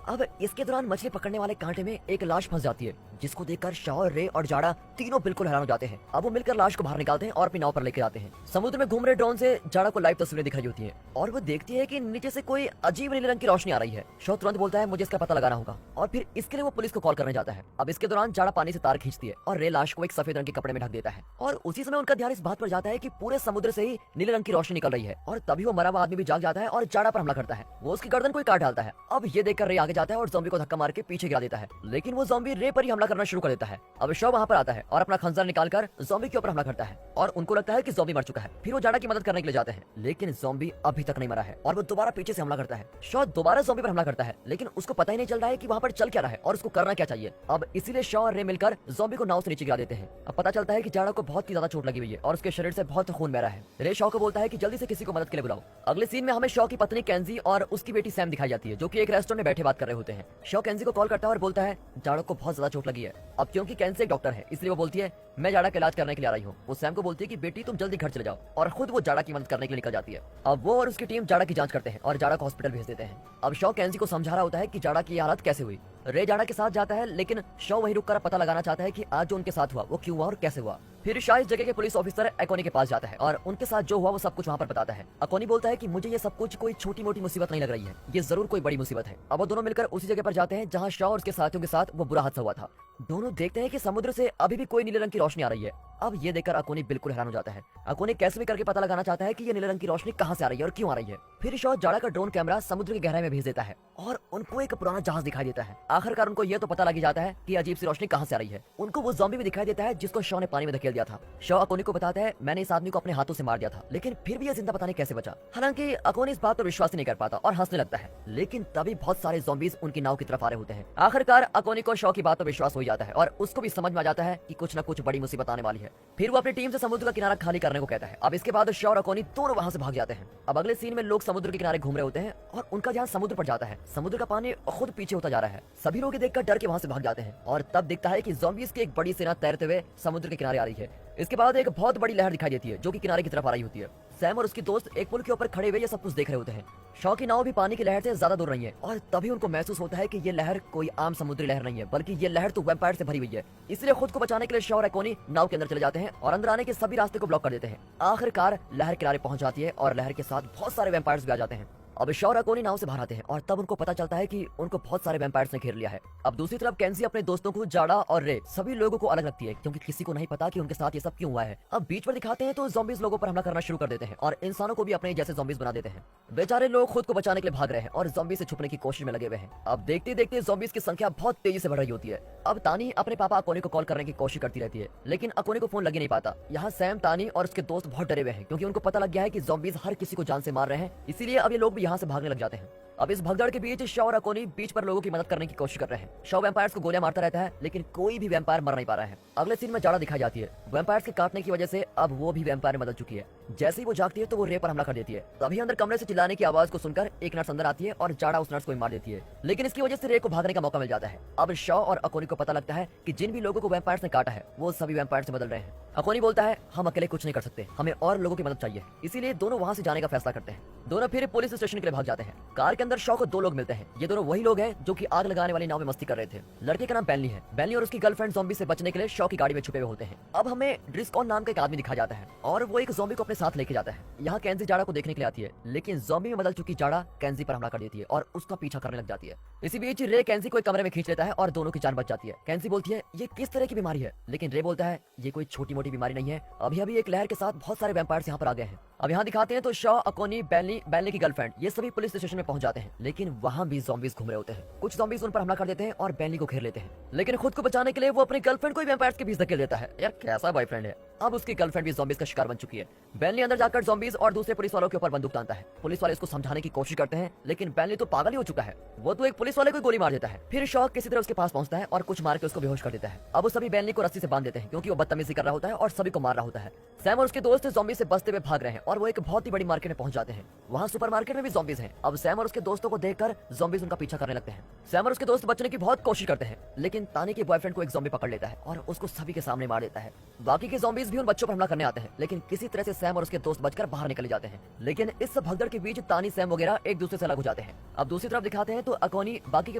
अब इसके दौरान मछली पकड़ने वाले कांटे में एक लाश फंस जाती है, जिसको देखकर शॉ, रे और जाड़ा तीनों बिल्कुल हैरान हो जाते हैं। अब वो मिलकर लाश को बाहर निकालते हैं और अपनी नाव पर लेकर आते हैं। समुद्र में घूम रहे ड्रोन से जाड़ा को लाइव तस्वीरें दिखाई होती है और वो देखती है कि नीचे से कोई अजीब नीले रंग की रोशनी आ रही है। शॉ तुरंत बोलता है मुझे इसका पता लगाना होगा और फिर इसके लिए वो पुलिस को कॉल करने जाता है। अब इसके दौरान जाड़ा पानी से तार खींचती है और रे लाश को एक सफेद रंग के कपड़े में ढक देता है और उसी समय उनका ध्यान इस बात पर जाता है कि पूरे समुद्र से ही नीले रंग की रोशनी निकल रही है और तभी वो मरा हुआ आदमी भी जाग जाता है और जाड़ा पर हमला करता है। वो उसकी गर्दन को काट डालता है। अब ये देखकर रे आगे जाता है और ज़ॉम्बी को धक्का मार के पीछे गिरा देता है, लेकिन वो ज़ॉम्बी रे पर ही हमला करना शुरू कर देता है। अब शॉ वहां पर आता है और अपना खंजर निकालकर ज़ॉम्बी के ऊपर हमला करता है और उनको लगता है कि ज़ॉम्बी मर चुका है। फिर वो जाड़ा की मदद करने के लिए जाते हैं, लेकिन ज़ॉम्बी अभी तक नहीं मरा है और वो दोबारा पीछे से हमला करता है। शॉ दोबारा ज़ॉम्बी पर हमला करता है, लेकिन उसको पता ही नहीं चल रहा है कि वहां पर चल क्या रहा है और उसको करना क्या चाहिए। अब इसीलिए शॉ और रे मिलकर ज़ॉम्बी को नाव से नीचे गिरा देते हैं। अब पता चलता है कि जाड़ा को बहुत ही ज्यादा चोट लगी हुई है और उसके शरीर से बहुत खून बह रहा है। रे शॉ को बोलता है कि जल्दी से किसी को मदद के लिए बुलाओ। अगले सीन में हमें शॉ की पत्नी केंजी और उसकी बेटी सैम दिखाई जाती है, जो कि एक रेस्टोरेंट में बैठे बात कर रहे होते हैं। शॉ केंजी को कॉल करता है और बोलता है जाड़ा को बहुत ज्यादा चोट लगी है। अब क्योंकि केंजी एक डॉक्टर है, इसलिए वो बोलती है मैं जाड़ा का इलाज करने के लिए आ रही हूँ। वो सैम को बोलती है कि बेटी तुम जल्दी घर चले जाओ और खुद वो जाड़ा की मदद करने के लिए निकल जाती है। अब वो और उसकी टीम जाड़ा की जांच करते हैं और जाड़ा को हॉस्पिटल भेज देते हैं। अब शॉ केंजी को समझा रहा होता है कि जाड़ा की हालत कैसे हुई। रे जाड़ा के साथ जाता है, लेकिन शॉ वहीं रुककर पता लगाना चाहता है कि आज जो उनके साथ हुआ वो क्यों हुआ और कैसे हुआ। फिर शॉ इस जगह के पुलिस ऑफिसर एकोनी के पास जाता है और उनके साथ जो हुआ वो सब कुछ वहाँ पर बताता है। एकोनी बोलता है कि मुझे ये सब कुछ कोई छोटी मोटी मुसीबत नहीं लग रही है, ये जरूर कोई बड़ी मुसीबत है। अब वो दोनों मिलकर उसी जगह पर जाते हैं जहाँ शॉ और उसके साथियों के साथ वो बुरा हादसा हुआ था। दोनों देखते हैं कि समुद्र से अभी भी कोई नीले रंग की रोशनी आ रही है। अब ये देखकर अकोनी बिल्कुल हैरान हो जाता है। अकोनी कैसे भी करके पता लगाना चाहता है कि ये नीले रंग की रोशनी कहाँ से आ रही है और क्यों आ रही है। फिर शॉ जाड़ा का ड्रोन कैमरा समुद्र की गहराई में भेज देता है और उनको एक पुराना जहाज दिखाई देता है। आखिरकार उनको ये तो पता लग जाता है कि अजीब सी रोशनी कहाँ से आ रही है। उनको वो ज़ॉम्बी भी दिखाई देता है जिसको शॉ ने पानी में धकेल दिया था। शॉ अकोनी को बताता है मैंने इस आदमी को अपने हाथों से मार दिया था, लेकिन फिर भी ये जिंदा पता नहीं कैसे बचा। हालांकि अकोनी इस बात पर विश्वास नहीं कर पाता और हंसने लगता है, लेकिन तभी बहुत सारे ज़ॉम्बीज उनकी नाव की तरफ आ रहे होते हैं। आखिरकार अकोनी को शॉ की बात पर विश्वास हो जाता है और उसको भी समझ में आ जाता है कि कुछ न कुछ बड़ी मुसीबत आने वाली है। फिर वो अपनी टीम से समुद्र का किनारा खाली करने को कहता है। अब इसके बाद शॉ और अकोनी दोनों वहां से भाग जाते हैं। अब अगले सीन में लोग समुद्र के किनारे घूम रहे होते हैं और उनका ध्यान समुद्र पर जाता है। समुद्र का पानी खुद पीछे होता जा रहा है। सभी लोग देखकर डर के वहां से भाग जाते हैं और तब दिखता है कि ज़ॉम्बीज की एक बड़ी सेना तैरते हुए समुद्र के किनारे आ रही है। इसके बाद एक बहुत बड़ी लहर दिखाई देती है जो कि किनारे की तरफ आ रही होती है। सैम और उसकी दोस्त एक पुल के ऊपर खड़े हुए ये सब कुछ देख रहे होते हैं। शॉ की नाव भी पानी की लहर से ज्यादा दूर नहीं है और तभी उनको महसूस होता है कि ये लहर कोई आम समुद्री लहर नहीं है, बल्कि ये लहर तो वैम्पायर से भरी हुई है। इसलिए खुद को बचाने के लिए शॉ और एकोनी नाव के अंदर चले जाते हैं और अंदर आने के सभी रास्ते को ब्लॉक कर देते हैं। आखिरकार लहर किनारे पहुंच जाती है और लहर के साथ बहुत सारे वैम्पायर्स भी आ जाते हैं। अब शॉ और एकोनी नाव से बाहर आते हैं और तब उनको पता चलता है कि उनको बहुत सारे वैम्पायर्स ने घेर लिया है। अब दूसरी तरफ केंजी अपने दोस्तों को जाड़ा और रे सभी लोगों को अलग लगती है, क्योंकि किसी को नहीं पता कि उनके साथ ये सब क्यों हुआ है। अब बीच पर दिखाते हैं तो ज़ॉम्बीज लोगों पर हमला करना शुरू कर देते हैं और इंसानों को भी अपने जैसे ज़ॉम्बीज बना देते हैं। बेचारे लोग खुद को बचाने के लिए भाग रहे हैं और ज़ॉम्बी से छुपने की कोशिश में लगे हुए हैं। अब देखते देखते ज़ॉम्बीज की संख्या बहुत तेजी से बढ़ रही होती है। अब तानी अपने पापा अकोनी को कॉल करने की कोशिश करती रहती है, लेकिन अकोनी को फोन लग ही नहीं पाता। यहाँ सैम, तानी और उसके दोस्त बहुत डरे हुए हैं, क्योंकि उनको पता लग गया है कि ज़ॉम्बीज हर किसी को जान से मार रहे हैं। इसीलिए अब ये लोग भी यहाँ से भागने लग जाते हैं। अब इस भगदड़ के बीच शॉ और अकोनी बीच पर लोगों की मदद करने की कोशिश कर रहे हैं। शॉ वैम्पायर्स को गोलियां मारता रहता है, लेकिन कोई भी वैम्पायर मर नहीं पा रहा है। अगले सीन में जाड़ा दिखाई जाती है। वैम्पायर्स के काटने की वजह से अब वो भी वैम्पायर में बदल चुकी है। जैसे ही वो जागती है तो वो रे पर हमला कर देती है। तभी अंदर कमरे से चिल्लाने की आवाज को सुनकर एक नर्स अंदर आती है और जाड़ा उस नर्स को मार देती है, लेकिन इसकी वजह से रे को भागने का मौका मिल जाता है। अब शॉ और अकोनी को पता लगता है कि जिन भी लोगों को वैम्पायर्स ने काटा है वो सभी वैम्पायर्स में बदल रहे हैं। अकोनी बोलता है हम अकेले कुछ नहीं कर सकते, हमें और लोगों की मदद चाहिए। इसीलिए दोनों वहां से जाने का फैसला करते हैं। दोनों फिर पुलिस स्टेशन के लिए भाग जाते हैं। कार के अंदर शॉ को दो लोग मिलते हैं। ये दोनों वही लोग हैं जो कि आग लगाने वाली नाव में मस्ती कर रहे थे। लड़के का नाम बेनली है। बेनली और उसकी गर्लफ्रेंड ज़ॉम्बी से बचने के लिए शॉ की गाड़ी में छुपे हुए होते हैं। अब हमें ड्रिस्कॉन नाम का एक आदमी दिखा जाता है और वो एक ज़ॉम्बी को अपने साथ लेके जाता है। यहाँ केंजी जाड़ा को देखने के लिए आती है, लेकिन ज़ॉम्बी में बदल चुकी जाड़ा केंजी पर हमला कर देती है और उसका पीछा करने लग जाती है। इसी बीच रे केंजी को एक कमरे में खींच लेता है और दोनों की जान बच जाती है। केंजी बोलती है ये किस तरह की बीमारी है, लेकिन रे बोलता है ये कोई छोटी मोटी बीमारी नहीं है, अभी अभी एक लहर के साथ बहुत सारे वैम्पायर्स यहाँ पर आ गए हैं। अब यहाँ दिखाते हैं तो शॉ, अकोनी, बेनली की गर्लफ्रेंड ये सभी पुलिस स्टेशन में पहुंच जाते हैं, लेकिन वहाँ भी ज़ॉम्बीज घूम रहे होते हैं। कुछ ज़ॉम्बीज उन पर हमला कर देते हैं और बेनली को घेर लेते हैं, लेकिन खुद को बचाने के लिए वो अपनी गर्लफ्रेंड को वैम्पायर्स के बीच धकेल देता है। यार कैसा बॉयफ्रेंड है। अब उसकी गर्लफ्रेंड भी ज़ॉम्बीज का शिकार बन चुकी है। बेनली अंदर जाकर ज़ॉम्बीज और दूसरे पुलिस वालों के ऊपर बंदूक तानता है। पुलिस वाले इसको समझाने की कोशिश करते हैं, लेकिन बेनली तो पागल ही हो चुका है। वो तो एक पुलिस वाले को गोली मार देता है। फिर शॉ किसी तरह उसके पास पहुंचता है और कुछ मार के उसको बेहोश कर देता है। अब वो सभी बेनली को रस्सी से बांध देते हैं, क्योंकि वो बदतमीजी कर रहा होता है और सभी को मार रहा होता है। सैम और उसके दोस्त ज़ॉम्बी से बचते हुए भाग रहे हैं और वो एक बहुत ही बड़ी मार्केट में पहुंच जाते हैं। वहाँ सुपरमार्केट में भी ज़ॉम्बीज हैं। अब सैम और उसके दोस्तों को देखकर ज़ॉम्बीज उनका पीछा करने लगते हैं। सैम और उसके दोस्त बचने की बहुत कोशिश करते हैं, लेकिन तानी के बॉयफ्रेंड को एक ज़ॉम्बी पकड़ लेता है और उसको सभी के सामने मार देता है। बाकी के ज़ॉम्बीज भी उन बच्चों पर हमला करने आते हैं, लेकिन किसी तरह से सैम और उसके दोस्त बचकर बाहर निकले जाते हैं। लेकिन इस सब भगदड़ के बीच तानी, सैम वगैरह एक दूसरे से अलग हो जाते हैं। अब दूसरी तरफ दिखाते हैं तो अकोनी बाकी के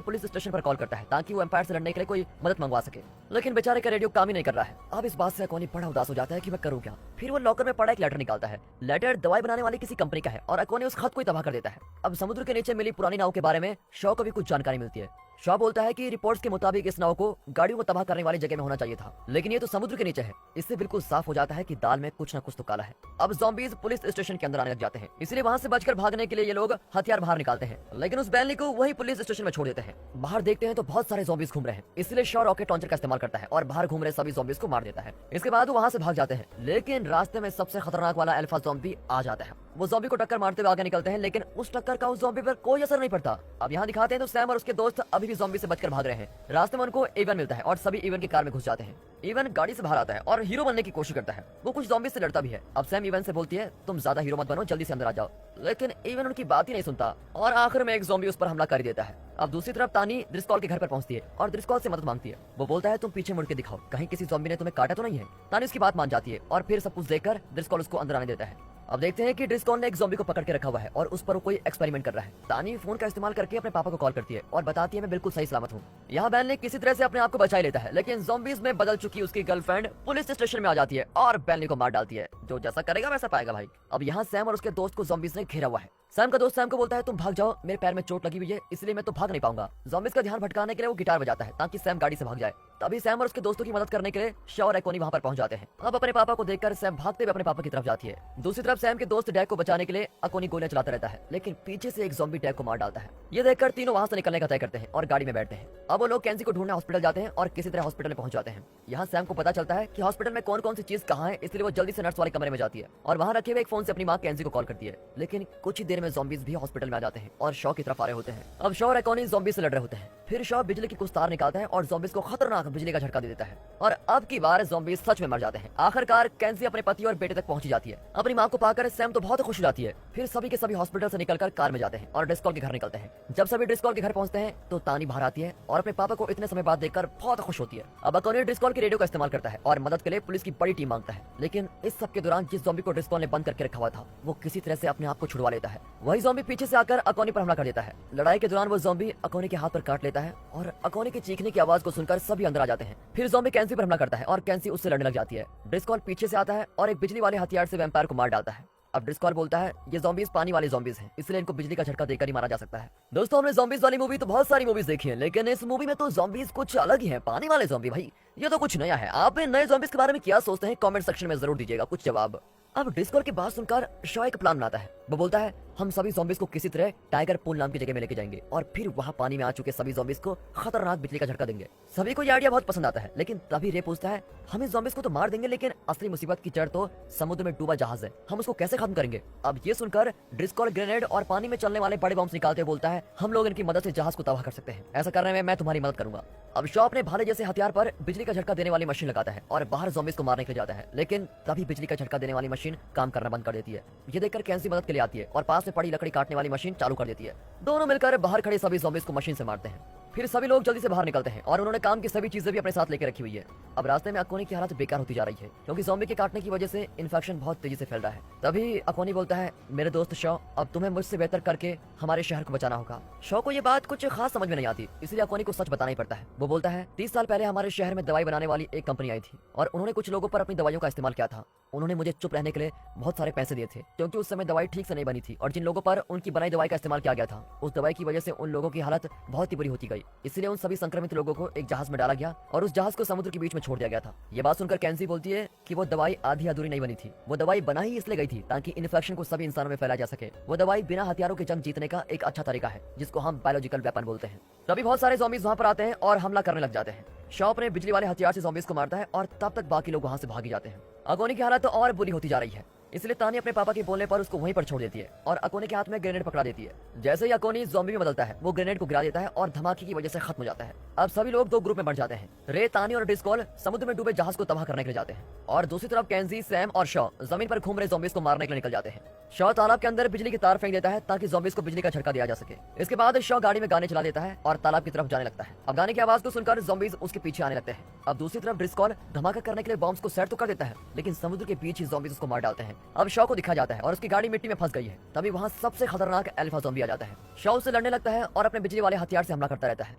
पुलिस स्टेशन पर कॉल करता है ताकि वो एम्पायर से लड़ने के लिए कोई मदद मंगवा सके, लेकिन बेचारे का रेडियो काम ही नहीं कर रहा है। अब इस बात से अकोनी बड़ा उदास हो जाता है कि मैं करूँ क्या। फिर वो लॉकर में पड़ा एक लेटर निकालता है। लेटर दवाई बनाने वाली किसी कंपनी का है और अकोनी उस खत को ही तबाह कर देता है। अब समुद्र के नीचे मिली पुरानी नाव के बारे में शॉ को भी कुछ जानकारी मिलती है। शॉ बोलता है कि रिपोर्ट्स के मुताबिक इस नाव को गाड़ियों को तबाह करने वाली जगह में होना चाहिए था, लेकिन ये तो समुद्र के नीचे है। इससे बिल्कुल साफ हो जाता है कि दाल में कुछ न कुछ तो काला है। अब ज़ॉम्बीज पुलिस स्टेशन के अंदर आने लग जाते हैं, इसलिए वहां से बचकर भागने के लिए ये लोग हथियार बाहर निकालते हैं, लेकिन उस बैनली को वही पुलिस स्टेशन में छोड़ देते हैं। बाहर देखते हैं तो बहुत सारे ज़ॉम्बीज घूम रहे हैं, इसलिए शॉ रॉकेट लॉन्चर का इस्तेमाल करता है और बाहर घूम रहे सभी ज़ॉम्बीज को मार देता है। इसके बाद वो वहां से भाग जाते हैं, लेकिन रास्ते में सबसे खतरनाक वाला अल्फा ज़ॉम्बी आ जाता है। वो ज़ॉम्बी को टक्कर मारते हुए आगे निकलते हैं, लेकिन उस टक्कर का उस ज़ॉम्बी पर कोई असर नहीं पड़ता। अब यहाँ दिखाते हैं तो सैम और उसके दोस्त अभी भी ज़ॉम्बी से बचकर भाग रहे हैं। रास्ते में उनको इवन मिलता है और सभी इवन की कार में घुस जाते हैं। इवन गाड़ी से बाहर आता है और हीरो बनने की कोशिश करता है। वो कुछ ज़ॉम्बी से लड़ता भी है। अब सैम इवन से बोलती है तुम ज्यादा हीरो मत बनो, जल्दी से अंदर आ जाओ, लेकिन इवन उनकी बात ही नहीं सुनता और आखिर में एक ज़ॉम्बी उस पर हमला कर देता है। अब दूसरी तरफ तानी ड्रिस्कॉल के घर पर पहुंचती है और ड्रिस्कॉल से मदद मांगती है। वो बोलता है तुम पीछे मुड़ के दिखाओ, कहीं किसी ज़ॉम्बी ने तुम्हें काटा तो नहीं है। तानी उसकी बात मान जाती है और फिर सब कुछ देखकर ड्रिस्कॉल उसको अंदर आने देता है। अब देखते हैं कि ड्रिस्कॉल ने एक ज़ॉम्बी को पकड़ के रखा हुआ है और उस पर वो कोई एक्सपेरिमेंट कर रहा है। तानी फोन का इस्तेमाल करके अपने पापा को कॉल करती है और बताती है मैं बिल्कुल सही सलामत हूँ। यहाँ बैन ने किसी तरह से अपने आप को बचा लेता है, लेकिन ज़ॉम्बीज में बदल चुकी उसकी गर्लफ्रेंड पुलिस स्टेशन में आ जाती है और बैनली को मार डालती है। जो जैसा करेगा वैसा पाएगा भाई। अब यहाँ सैम और उसके दोस्त को ज़ॉम्बीज ने घेरा हुआ है। सैम का दोस्त सैम को बोलता है तुम भाग जाओ, मेरे पैर में चोट लगी हुई है इसलिए मैं तो भाग नहीं पाऊंगा। ज़ॉम्बीज का ध्यान भटकाने के लिए वो गिटार बजाता है ताकि सैम गाड़ी से भाग जाए। तभी सैम और उसके दोस्तों की मदद करने के लिए शॉ और एकोनी वहां पर पहुंच जाते हैं। अब अपने पापा को देखकर सैम भागते हुए अपने पापा की तरफ जाती है। दूसरी तरफ सैम के दोस्त डैग को बचाने के लिए अकोनी गोलियां चलाता रहता है, लेकिन पीछे से एक ज़ॉम्बी डैग को मार डालता है। ये देखकर तीनों वहां से निकलने का तय करते हैं और गाड़ी में बैठते हैं। अब वो लोग कैंसी को ढूंढने हॉस्पिटल जाते हैं और किसी तरह हॉस्पिटल में पहुंच जाते हैं। यहाँ सैम को पता चलता है कि हॉस्पिटल में कौन कौन सी चीज कहाँ है, इसलिए वो जल्दी से नर्स वाले कमरे में जाती है और वहां रखे हुए एक फोन से अपनी माँ कैंसी को कॉल करती है। लेकिन कुछ ही देर में ज़ॉम्बीज भी हॉस्पिटल में आ जाते हैं और शॉ की तरफ आ रहे होते हैं। अब शॉ और एकोनी ज़ॉम्बी से लड़ रहे होते हैं। फिर शॉ बिजली की कुछ तार निकालता है और ज़ॉम्बीज को खतरनाक बिजली का झटका दे देता है और अब की बार ज़ॉम्बीज सच में मर जाते हैं। आखिरकार कैंसी अपने पति और बेटे तक पहुंची जाती है। अपनी माँ को पाकर सैम तो बहुत खुश हो जाती है। फिर सभी के सभी हॉस्पिटल से निकलकर कार में जाते हैं और ड्रिस्कॉल के घर निकलते हैं। जब सभी ड्रिस्कॉल के घर पहुंचते हैं तो तानी बाहर आती है और अपने पापा को इतने समय बाद देखकर बहुत खुश होती है। अब अकोनी ड्रिस्कॉल के रेडियो का इस्तेमाल करता है और मदद के लिए पुलिस की बड़ी टीम मांगता है, लेकिन इस सब के दौरान जिस ज़ॉम्बी को ड्रिस्कॉल ने बंद करके रखा हुआ था वो किसी तरह से अपने आप को छुड़वा लेता है। वही ज़ॉम्बी पीछे से आकर अकोनी पर हमला कर देता है। लड़ाई के दौरान वो ज़ॉम्बी अकोनी के हाथ पर काट लेता है और अकोनी की चीखने की आवाज को सुनकर सभी अंदर आ जाते हैं। फिर ज़ॉम्बी कैंसी पर हमला करता है और कैंसी उससे लड़ने लग जाती है। ड्रिस्कॉल पीछे से आता है और एक बिजली वाले हथियार से वैम्पायर को मार डालता है। अब ड्रिस्कॉल बोलता है ये ज़ॉम्बीज पानी वाले ज़ॉम्बीज हैं, इसलिए इनको बिजली का झटका देकर ही मारा जा सकता है। दोस्तों हमने ज़ॉम्बीज वाली मूवी तो बहुत सारी मूवीज देखी है, लेकिन इस मूवी में तो ज़ॉम्बीज कुछ अलग ही है। पानी वाले ज़ॉम्बी भाई, ये तो कुछ नया है। आप नए ज़ॉम्बीज के बारे में क्या सोचते हैं कमेंट सेक्शन में जरूर दीजिएगा कुछ जवाब। अब ड्रिस्कॉल की बात सुनकर शॉ एक प्लान बनाता है। वो बोलता है हम सभी ज़ॉम्बीज को किसी तरह टाइगर पूल नाम की जगह में लेके जाएंगे और फिर वहाँ पानी में आ चुके सभी ज़ॉम्बीज को खतरनाक बिजली का झटका देंगे। सभी को ये आइडिया बहुत पसंद आता है, लेकिन तभी रे पूछता है हम इस ज़ॉम्बीज को तो मार देंगे, लेकिन असली मुसीबत की जड़ तो समुद्र में डूबा जहाज है, हम उसको कैसे खत्म करेंगे। अब ये सुनकर ड्रिस्कॉल ग्रेनेड और पानी में चलने वाले बड़े बॉम्ब्स निकालते हुए बोलता है हम लोग इनकी मदद से जहाज को तबाह कर सकते हैं, ऐसा करने में मैं तुम्हारी मदद करूंगा। अब शॉ अपने भाले जैसे हथियार पर बिजली का झटका देने वाली मशीन लगाता है और बाहर ज़ॉम्बीज को मारने के लिए जाता है, लेकिन तभी बिजली का झटका देने वाली मशीन काम करना बंद कर देती है। ये देखकर कैंसी मदद के लिए आती है और पास में पड़ी लकड़ी काटने वाली मशीन चालू कर देती है। दोनों मिलकर बाहर खड़े सभी ज़ॉम्बीज को मशीन से मारते हैं। फिर सभी लोग जल्दी से बाहर निकलते हैं और उन्होंने काम की सभी चीजें भी अपने साथ लेकर रखी हुई है। अब रास्ते में अकोनी की हालत बेकार होती जा रही है क्योंकि ज़ॉम्बी के काटने की वजह से इन्फेक्शन बहुत तेजी से फैल रहा है। तभी अकोनी बोलता है मेरे दोस्त शॉ, अब तुम्हें मुझसे बेहतर करके हमारे शहर को बचाना होगा। शॉ को ये बात कुछ खास समझ में नहीं आती, इसलिए अकोनी को सच बताना ही पड़ता है। वो बोलता है 30 साल पहले हमारे शहर में दवाई बनाने वाली एक कंपनी आई थी और उन्होंने कुछ लोगों पर अपनी दवाइयों का इस्तेमाल किया था। उन्होंने मुझे चुप रहने के लिए बहुत सारे पैसे दिए थे क्योंकि उस समय दवाई ठीक से नहीं बनी थी और जिन लोगों पर उनकी बनाई दवाई का इस्तेमाल किया गया था उस दवाई की वजह से उन लोगों की हालत बहुत ही बुरी होती गई। इसलिए उन सभी संक्रमित लोगों को एक जहाज में डाला गया और उस जहाज को समुद्र के बीच में छोड़ दिया गया था। ये बात सुनकर कैंसी बोलती है कि वो दवाई आधी अधूरी नहीं बनी थी, वो दवाई बना ही इसलिए गई थी ताकि इन्फेक्शन को सभी इंसानों में फैलाया जा सके। वो दवाई बिना हथियारों के जंग जीतने का एक अच्छा तरीका है जिसको हम बायोलॉजिकल वेपन बोलते हैं। तभी बहुत सारे ज़ॉम्बीज वहां पर आते हैं और हमला करने लग जाते हैं। शॉ अपने बिजली वाले हथियार से ज़ॉम्बीज को मारता है और तब तक बाकी लोग वहां से भाग जाते हैं। अकोनी की हालत तो और बुरी होती जा रही है, इसलिए तानी अपने पापा के बोलने पर उसको वहीं पर छोड़ देती है और अकोनी के हाथ में ग्रेनेड पकड़ा देती है। जैसे ही अकोनी ज़ॉम्बी में बदलता है वो ग्रेनेड को गिरा देता है और धमाके की वजह से खत्म हो जाता है। अब सभी लोग दो ग्रुप में बढ़ जाते हैं। रे, तानी और ड्रिस्कॉल समुद्र में डूबे जहाज को तबाह करने के लिए जाते हैं और दूसरी तरफ कैंसी, सैम और शॉ जमीन पर घूम रहे ज़ॉम्बीज को मारने के लिए निकल जाते हैं। शॉ तालाब के अंदर बिजली की तार फेंक देता है ताकि ज़ॉम्बीज़ को बिजली का झटका दिया जा सके। इसके बाद शॉ गाड़ी में गाने चला देता है और तालाब की तरफ जाने लगता है। अब गाने की आवाज को सुनकर ज़ॉम्बीज़ उसके पीछे आने लगते हैं। अब दूसरी तरफ ड्रिस्कॉल धमाका करने के लिए बॉम्ब्स को सेट तो कर देता है, लेकिन समुद्र के बीच ही ज़ॉम्बीज़ उसको मार डालते हैं। अब शॉ को दिखा जाता है और उसकी गाड़ी मिट्टी में फंस गई है। तभी वहाँ सबसे खतरनाक अल्फा ज़ॉम्बी आ जाता है। शॉ उससे लड़ने लगता है और अपने बिजली वाले हथियार से हमला करता रहता है।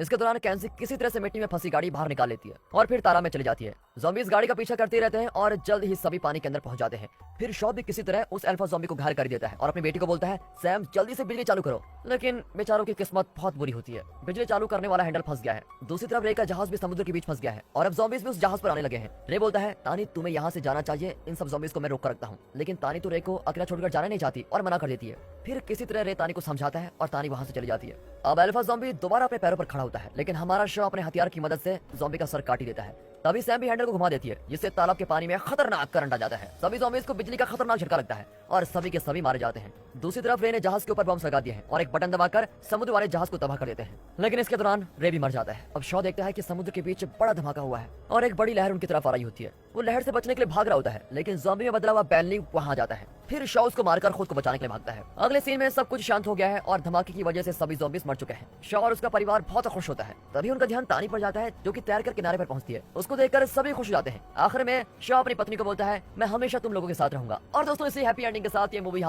इसके दौरान कैंसी किसी तरह से मिट्टी में फंसी गाड़ी बाहर निकाल लेती है और फिर तालाब में चली जाती है। ज़ॉम्बीज़ गाड़ी का पीछा करते रहते हैं और जल्द ही सभी पानी के अंदर पहुंच जाते हैं। फिर शॉ भी किसी तरह उस अल्फा ज़ॉम्बी को घायल कर देता है और अपनी बेटी को बोलता है, सैम जल्दी से बिजली चालू करो। लेकिन बेचारों की किस्मत बहुत बुरी होती है। बिजली चालू करने वाला हैंडल फंस गया है। दूसरी तरफ रे का जहाज भी समुद्र के बीच फंस गया है और अब ज़ॉम्बीज़ भी उस जहाज पर आने लगे हैं। रे बोलता है, तानी तुम्हें यहाँ से जाना चाहिए, इन सब ज़ॉम्बीज़ को मैं रोक कर रखता हूँ। लेकिन तानी तो रे को अकेला छोड़कर जाना नहीं चाहती और मना कर देती है। फिर किसी तरह रे तानी को समझाता है और तानी वहाँ से चली जाती है। अब अल्फा ज़ॉम्बी दोबारा अपने पैरों पर खड़ा होता है, लेकिन हमारा शॉ अपने हथियार की मदद से ज़ॉम्बी का सर काट ही देता है। तभी सैम भी हैंडल को घुमा देती है, जिससे तालाब के पानी में खतरनाक करंट आ जाता है। सभी ज़ॉम्बीज़ को बिजली का खतरनाक झटका लगता है और सभी के सभी मारे जाते हैं। दूसरी तरफ रे ने जहाज के ऊपर बम लगा दिए हैं और एक बटन दबाकर समुद्र वाले जहाज को तबाह कर देते हैं। लेकिन इसके दौरान रे भी मर जाता है। अब शॉ देखता है कि समुद्र के बीच बड़ा धमाका हुआ है और एक बड़ी लहर उनकी तरफ आ रही होती है। वो लहर से बचने के लिए भाग रहा होता है, लेकिन ज़ॉम्बी में बदला हुआ बैनली वहां आ जाता है। फिर शॉ उसको मारकर खुद को बचाने के लिए भागता है। अगले सीन में सब कुछ शांत हो गया है और धमाके की वजह से सभी ज़ॉम्बीज़ मर चुके हैं। शॉ और उसका परिवार बहुत खुश होता है। तभी उनका ध्यान तानी पर जाता है, जो कि तैरकर किनारे पर पहुंचती है। उसको देखकर सभी खुश हो जाते हैं। आखिर में शॉ अपनी पत्नी को बोलता है, मैं हमेशा तुम लोगों के साथ रहूंगा। और दोस्तों, इसी हैप्पी एंडिंग के साथ ये मूवी